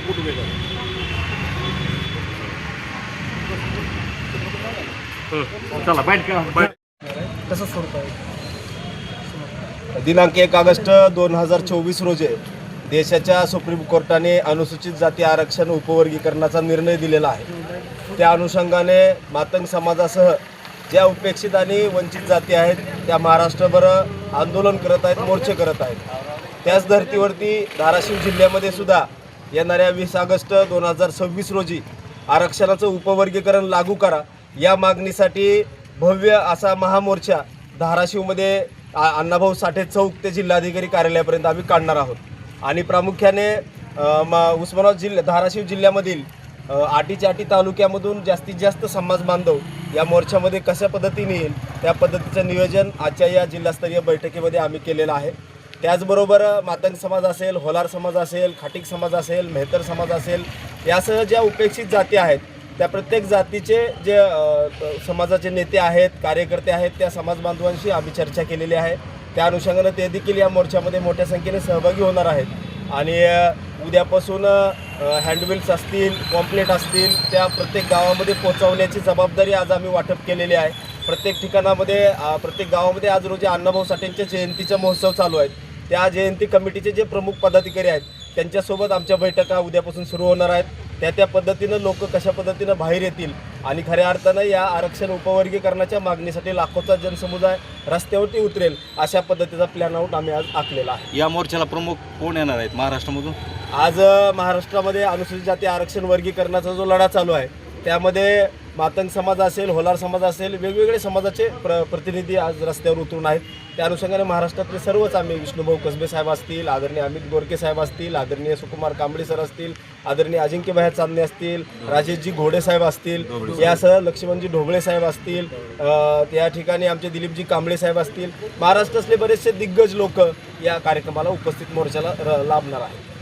Photo घ्यायचा चला बैठ कसं सोडता दिनांक 1 ऑगस्ट 2024 रोजी देशाच्या सुप्रीम कोर्टाने अनुसूचित जाती आरक्षण उपवर्गीकरणाचा निर्णय दिलेला आहे। त्या अनुषंगाने मातंग समाजासह ज्या उपेक्षित आणि वंचित जाती आहेत त्या महाराष्ट्रभर आंदोलन करत आहेत, मोर्चे करत आहेत। त्याच धर्तीवरती धाराशिव जिल्ह्यामध्ये सुद्धा येणाऱ्या 20 ऑगस्ट 2026 रोजी आरक्षणाचं उपवर्गीकरण लागू करा या मागणीसाठी भव्य असा महामोर्चा धाराशिवमध्ये अण्णाभाऊ साठे चौक ते जिल्हाधिकारी कार्यालयापर्यंत आम्ही काढणार आहोत। आणि प्रामुख्याने उस्मानाबाद धाराशिव जिल्ह्यामधील आटी तालुक्यामधून जास्तीत जास्त समाज बांधव या मोर्चामध्ये कशा पद्धतीने येईल त्या पद्धतीचं नियोजन आजच्या या जिल्हास्तरीय बैठकीमध्ये आम्ही केलेलं आहे। त्याचबरोबर मातंग समाज असेल, होलार समाज असेल, खाटीक समाज असेल, मेहतर समाज असेल, यासह ज्या उपेक्षित जाती आहेत त्या प्रत्येक जातीचे जे समाजाचे नेते आहेत, कार्यकर्ते आहेत, त्या समाज बांधवांशी आम्ही चर्चा केलेली आहे। त्या अनुषंगाने ते देखील या मोर्चामध्ये मोठ्या संख्येने सहभागी होणार आहेत। आणि उद्यापासून हँडबिल्स असतील, पॉम्पलेट असतील, त्या प्रत्येक गावामध्ये पोहोचवण्याची जबाबदारी आज आम्ही वाटप केलेली आहे। प्रत्येक ठिकाणामध्ये प्रत्येक गावामध्ये आज रोजी अण्णाभाऊ साठेंच्या जयंतीचा महोत्सव चालू आहे। त्या जयंती कमिटीचे जे प्रमुख पदाधिकारी आहेत त्यांच्यासोबत आमच्या बैठका उद्यापासून सुरू होणार आहेत। त्या पद्धतीनं लोक कशा पद्धतीनं बाहेर येतील आणि खऱ्या अर्थानं या आरक्षण उपवर्गीकरणाच्या मागणीसाठी लाखोचा जनसमुदाय रस्त्यावरती उतरेल अशा पद्धतीचा प्लॅन आउट आम्ही आज आखलेला आहे। या मोर्चाला प्रमुख कोण येणार आहेत महाराष्ट्रामधून? आज महाराष्ट्रामध्ये अनुसूचित जाती आरक्षण वर्गीकरणाचा जो लढा चालू आहे त्यामध्ये मातंग समाज असेल, होलार समाज असेल, वेगवेगळे समाजाचे प्रतिनिधी आज रस्त्यावर उतरून आहेत। त्या अनुषंगाने महाराष्ट्रातले सर्वच आम्ही विष्णुभाऊ कसबे साहेब असतील, आदरणीय अमित गोरके साहेब असतील, आदरणीय सुकुमार कांबळे सर असतील, आदरणीय अजिंक्यभाई चांदणे असतील, राजेशजी घोडे साहेब असतील, यासह लक्ष्मणजी ढोबळे साहेब असतील, त्या ठिकाणी आमचे दिलीपजी कांबळे साहेब असतील, महाराष्ट्रातले बरेचसे दिग्गज लोक या कार्यक्रमाला उपस्थित मोर्चाला लाभणार आहेत।